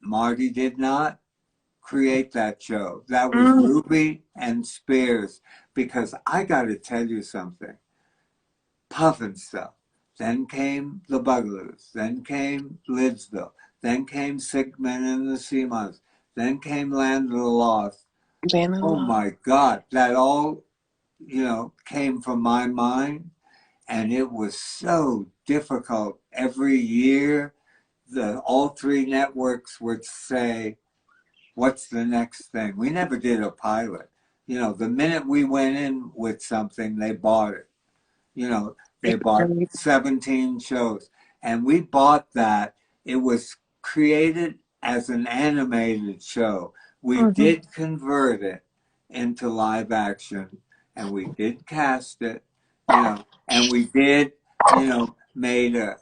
Marty did not create that show. That was Mm, Ruby and Spears. Because I got to tell you something. Puffin stuff. Then came the Bugaloos. Then came Lidsville. Then came Sick Men and the Sea Monsters. Then came Land of the Lost. Oh Vanilla. my God, that all, came from my mind. And it was so difficult. Every year, all three networks would say, what's the next thing? We never did a pilot. The minute we went in with something, they bought it. You know, they bought 17 shows. And we bought that. It was created as an animated show. We Mhm. did convert it into live action, and we did cast it, and we did, made a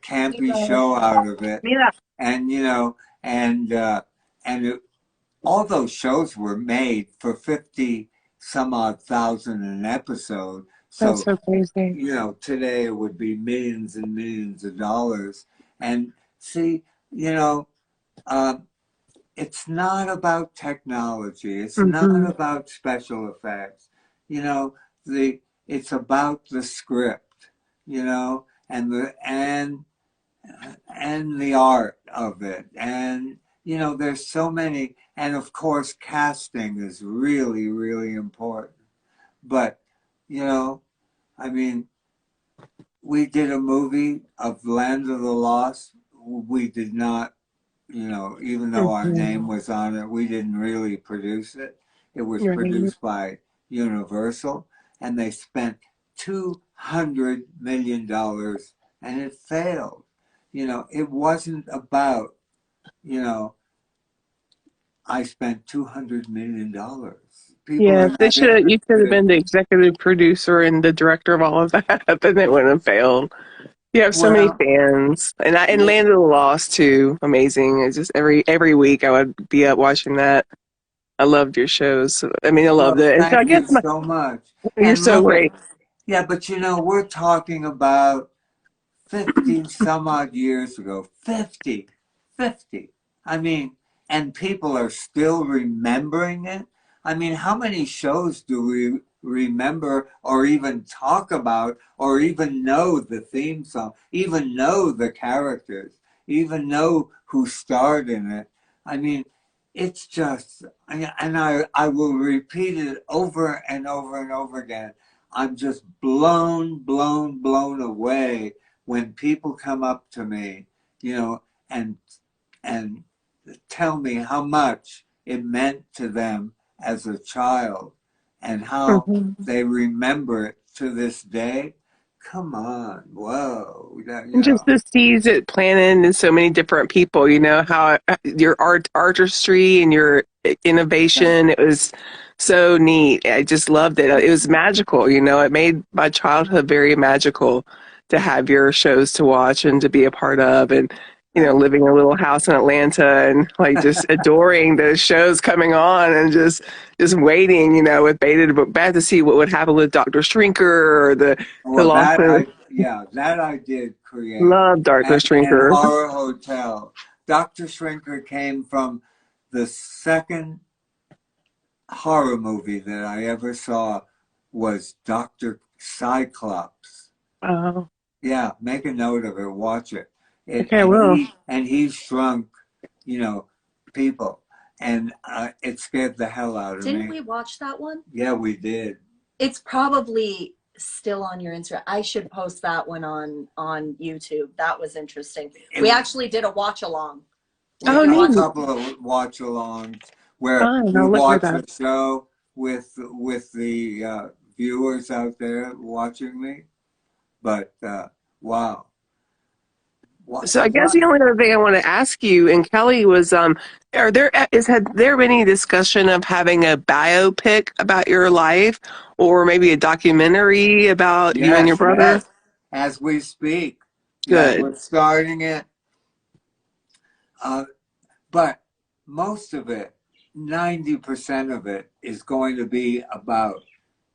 campy show out of it. Mira. And, and all those shows were made for 50 some odd thousand an episode. That's So, so crazy. today it would be millions and millions of dollars. And see, uh, it's not about technology. It's not Hmm. about special effects. You know, it's about the script, and the art of it. And, there's so many, and of course, casting is really, really important. But, you know, I mean, we did a movie of Land of the Lost. We did not, even though our Hmm. name was on it, we didn't really produce it. It was Right. produced by Universal, and they spent $200 million, and it failed. It wasn't about, you know, I spent $200 million. People Yeah, are not you should have interested. been the executive producer and the director of all of that. Then it wouldn't have failed. You have so many Well, fans, and Land of the Lost too. Amazing. It's just every week I would be up watching that. I loved your shows. I mean, I loved Well, it. And so I thank guess you so much. you're And so look at, great. yeah, but we're talking about 50 some odd years ago. 50, 50. I mean, and people are still remembering it. I mean, how many shows do we remember or even talk about or even know the theme song, even know the characters, even know who starred in it? I mean, it's just, and I will repeat it over and over and over again. I'm just blown away when people come up to me, you know, and tell me how much it meant to them as a child and how Mhm. they remember it to this day. Come on, whoa, And just to see it planted in so many different people, how your artistry and your innovation, it was so neat. I just loved it. It was magical, it made my childhood very magical to have your shows to watch and to be a part of. And, living in a little house in Atlanta and like just adoring those shows coming on and just waiting, with bated breath to see what would happen with Dr. Shrinker or the Well, Colossus. that I did create. Love Dr. And Shrinker. Horror Hotel. Dr. Shrinker came from the second horror movie that I ever saw was Dr. Cyclops. Oh, Yeah, make a note of it, watch it. It okay, well. and he shrunk, you know, people, and it scared the hell out of Didn't me. we watch that one? Yeah, we did. It's probably still on your Instagram. I should post that one on YouTube. That was interesting. We actually did a watch along. We Oh, did a neat. couple of watch alongs where Fun. we I'll look for watched that. the show with the viewers out there watching me. But wow, So I guess what? the only other thing I want to ask you and Kelly was, had there been any discussion of having a biopic about your life or maybe a documentary about you and your Yes, brother? yes. As we speak, yeah, Good. we're starting it. Uh, but most of it, 90% of it, is going to be about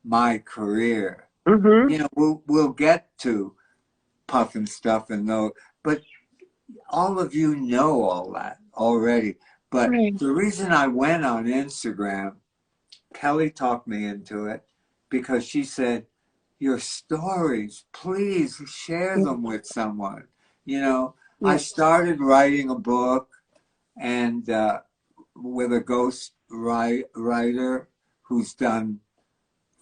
my career. Mm-hmm. You know, we'll get to Puff and Stuff and know, but all of you know all that already. But Right. the reason I went on Instagram, Kelly talked me into it because she said, your stories, please share them with someone. You know, I Yeah. started writing a book and with a ghost writer who's done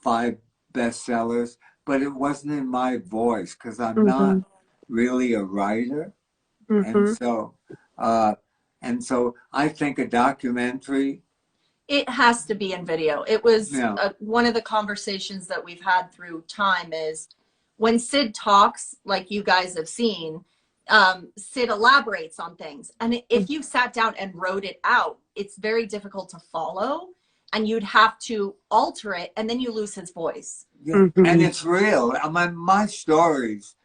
5 bestsellers, but it wasn't in my voice because I'm Mm-hmm. not really a writer. And Mm-hmm. so, uh, I think a documentary, It has to be in video. It was you one of the conversations that we've had through time is when Sid talks, like you guys have seen, Sid elaborates on things. And if you sat down and wrote it out, it's very difficult to follow and you'd have to alter it and then you lose his voice. yeah, and Mm-hmm. it's real. My stories,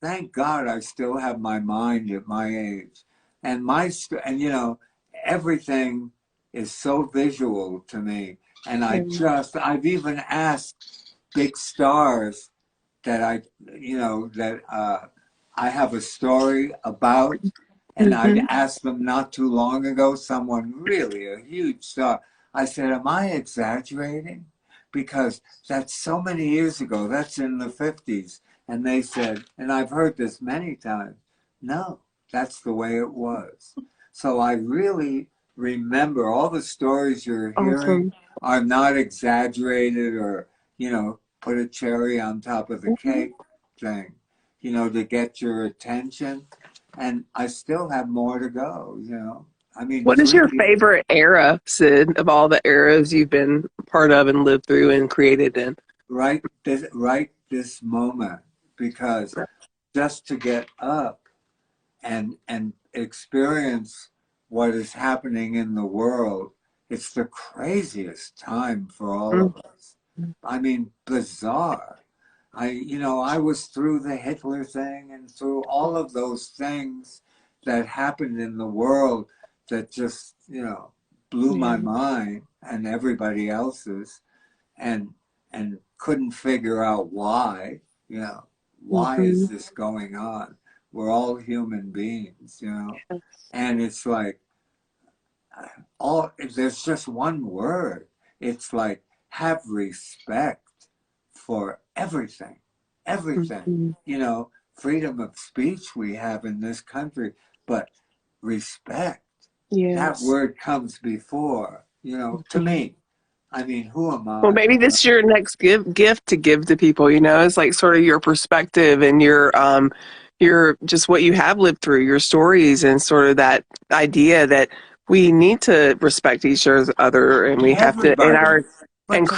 thank God I still have my mind at my age. And and everything is so visual to me. And I've even asked big stars that I have a story about. And I Mm-hmm. asked them not too long ago, someone really a huge star. I said, am I exaggerating? Because that's so many years ago. That's in the 50s. And they said, and I've heard this many times, no, that's the way it was. So I really remember all the stories you're hearing Awesome. are not exaggerated or, put a cherry on top of the Mm-hmm. cake thing, to get your attention. And I still have more to go. I mean, What is your 3 years, favorite era, Sid, of all the eras you've been part of and lived through and created in? right this moment, because just to get up and experience what is happening in the world, it's the craziest time for all of us. I mean, bizarre. I was through the Hitler thing and through all of those things that happened in the world that just, blew my Yeah. mind and everybody else's, and couldn't figure out why. You know, why is Mhm. this going on? We're all human beings, you know, and it's like all there's just one word. It's like have respect for everything, everything. Mhm. You know, freedom of speech we have in this country, but respect, that Yes. word comes before, you know, to me. I mean, who am Well, I? maybe this is your next gift to give to people, you know, it's like sort of your perspective and your just what you have lived through, your stories and sort of that idea that we need to respect each other and we have to in Everybody. our But and to,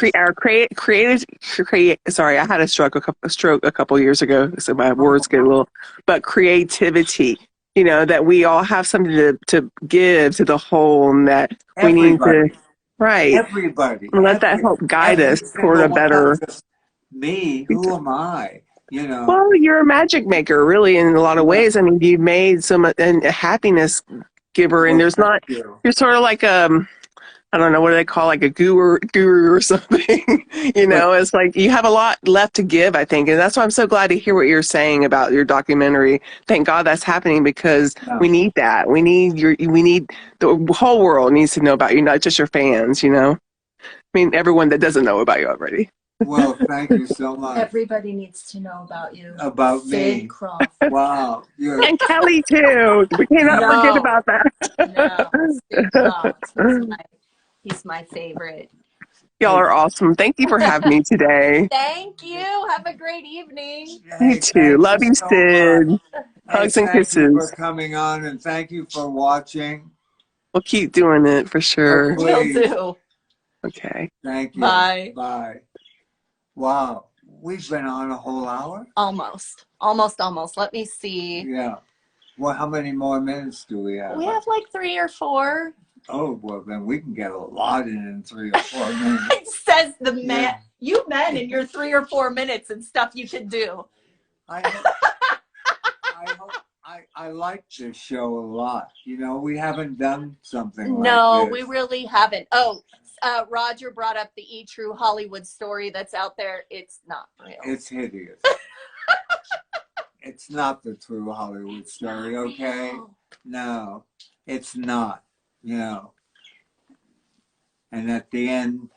create sorry, I had a stroke a couple years ago, so my words get a oh, little, but creativity, you know, that we all have something to give to the whole and that we need to, everybody, right. everybody, Let that help guide every us toward single a one, not better. just me. Who am I? You know, Well, you're a magic maker, really, in a lot of yeah. ways. I mean, you've made some and a happiness giver, and Well, there's thank not. you. You're sort of like I don't know what do they call like a guru or something. You But know, it's like you have a lot left to give, I think, and that's why I'm so glad to hear what you're saying about your documentary. Thank God that's happening because we no. need that. We need the whole world needs to know about you, not just your fans. You know, I mean, everyone that doesn't know about you already. Well, thank you so much. Everybody needs to know about you. About Sid me. Krofft. Wow, you're And Kelly too. We cannot forget No, about no, that. Sid Krofft. He's my favorite. Y'all hey, are awesome. Thank you for having me today. Thank you. Have a great evening. You hey, too. thank Love you you, so much. Sid. Hey, Hugs and thank you for kisses. coming on and thank you for watching. We'll keep doing it for Oh, sure. Will please. do. Okay. Thank you. Bye. Bye. Wow, we've been on a whole hour? Almost. Almost, almost. Let me see. Yeah. Well, how many more minutes do we have? We have like 3 or 4. Oh, well, then we can get a lot in 3 or 4 minutes. It says the man, Yeah. you men in your 3 or 4 minutes and stuff you can do. I hope I like this show a lot. You know, we haven't done something like No, this. we really haven't. Oh, Roger brought up the True Hollywood story that's out there. It's not real. It's hideous. It's not the true Hollywood story, okay? Real. No, it's not. You know, and at the end,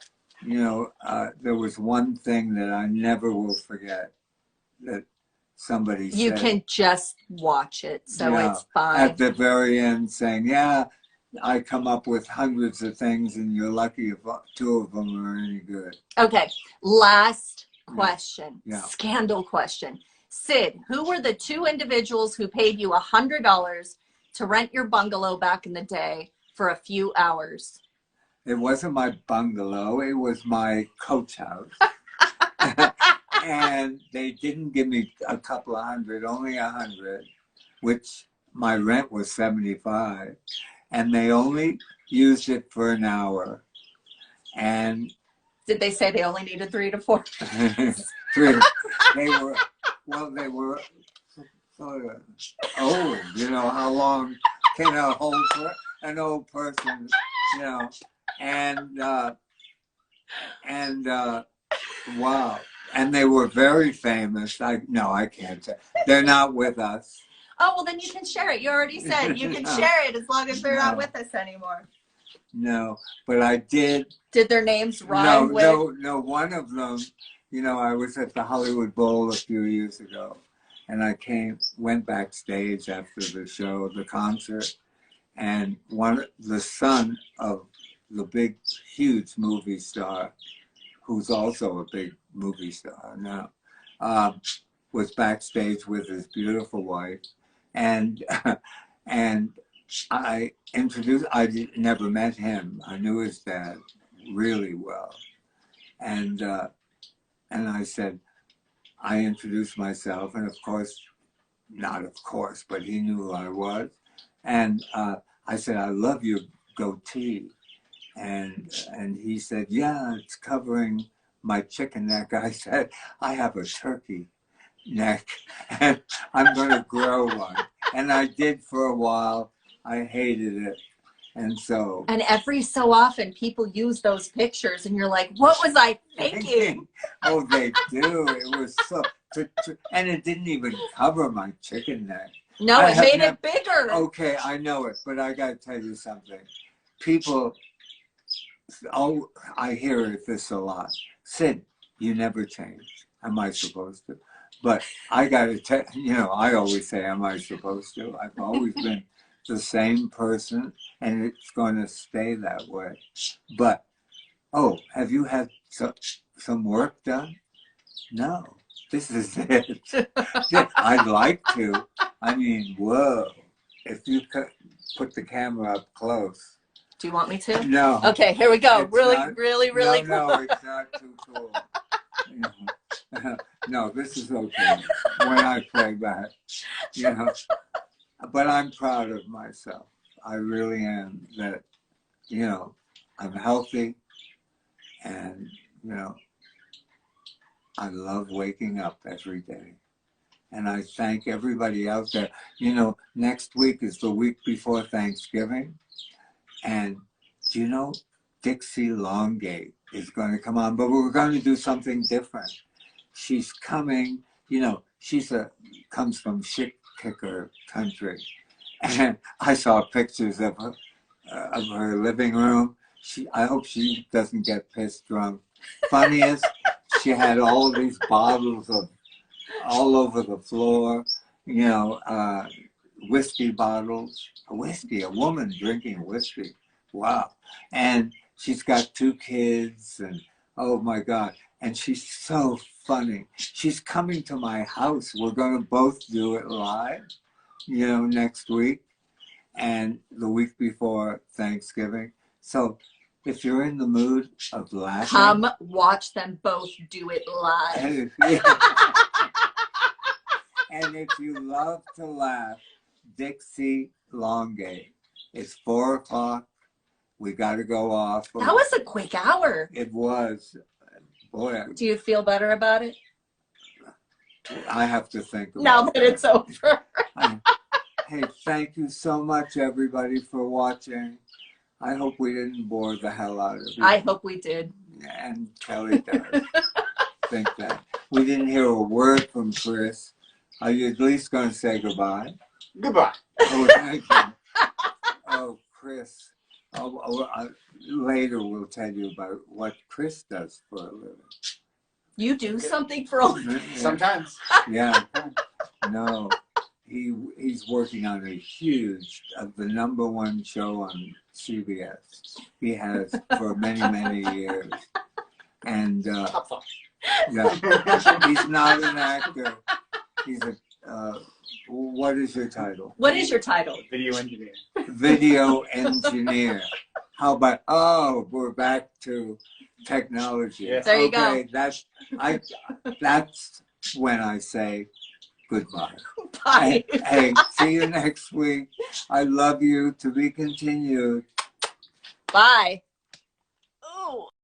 you know, there was one thing that I never will forget that somebody You said. can just watch it, so Yeah, it's fine. at the very end saying, yeah, I come up with hundreds of things and you're lucky if 2 of them are any good. Okay, last question. Yeah. Scandal question. Sid, who were the 2 individuals who paid you $100 to rent your bungalow back in the day for a few hours? It wasn't my bungalow, it was my coach house. And they didn't give me a couple of hundred, only 100, which my rent was 75. And they only used it for an hour. And Did they say they only needed 3 to 4? they were, well, they were sort of old, you know, how long can an old person, you know, and wow. And they were very famous. I can't say. They're not with us. Oh, well, then you can share it. You already said you can share it as long as they're not with us anymore. No, but I did. Did their names rhyme with? No. One of them, you know, I was at the Hollywood Bowl a few years ago, and I went backstage after the show, the concert, and the son of the big, huge movie star, who's also a big movie star now, was backstage with his beautiful wife, and and I never met him. I knew his dad really well, and I said, I introduced myself, and of course, not of course, but he knew who I was, and I said, I love your goatee. And he said, yeah, it's covering my chicken neck. I said, I have a turkey neck and I'm going to grow one. And I did for a while. I hated it. And so. And every so often, people use those pictures, and you're like, "What was I thinking?" Oh, they do. It was so, and it didn't even cover my chicken neck. No, I it have made never- it bigger. Okay, I know it, but I got to tell you something. People, oh, I hear this a lot. Sid, you never change. Am I supposed to? But I got to tell you know, I always say, am I supposed to? I've always been the same person, and it's going to stay that way. But, oh, have you had some work done? No, this is it. I'd like to. I mean, whoa. If you could put the camera up close. Do you want me to? No. Okay, here we go. It's Really, not- really No, cool. it's not too cool. No, this is okay. When I play back, you know. But I'm proud of myself. I really am. That, you know, I'm healthy, and you know, I love waking up every day. And I thank everybody out there. You know, next week is the week before Thanksgiving. And do you know, Dixie Longgate is going to come on, but we're going to do something different. She's coming, you know, comes from shit kicker country. And I saw pictures of her living room. I hope she doesn't get pissed drunk. Funniest, she had all these bottles of all over the floor, you know, whiskey bottles. A woman drinking whiskey. Wow. And she's got 2 kids, and oh my God. And she's so funny. She's coming to my house. We're going to both do it live, you know, next week and the week before Thanksgiving. So if you're in the mood of laughing, Come watch them both do it live. And if you love to laugh, Dixie Longgate. It's 4 o'clock. We got to go off. That was a quick hour. It was. Boy, Do you feel better about it? I have to think about Now that it's over. Hey, thank you so much, everybody, for watching. I hope we didn't bore the hell out of you. I hope we did. And Kelly does. Think that. We didn't hear a word from Chris. Are you at least going to say goodbye? Goodbye. Oh, thank you. Oh, Chris. Later we'll tell you about what Chris does for a living. You do something for a living. Sometimes. Yeah. No. He's working on a huge, the #1 show on CBS. He has for many, many years. And Top 5. yeah, he's not an actor. He's a, what is your title? What is your title? Video engineer. Video engineer. How about, oh, we're back to technology. Yes. There you Okay, go. that's when I say goodbye. Bye. Hey, see you next week. I love you. To be continued. Bye. Oh.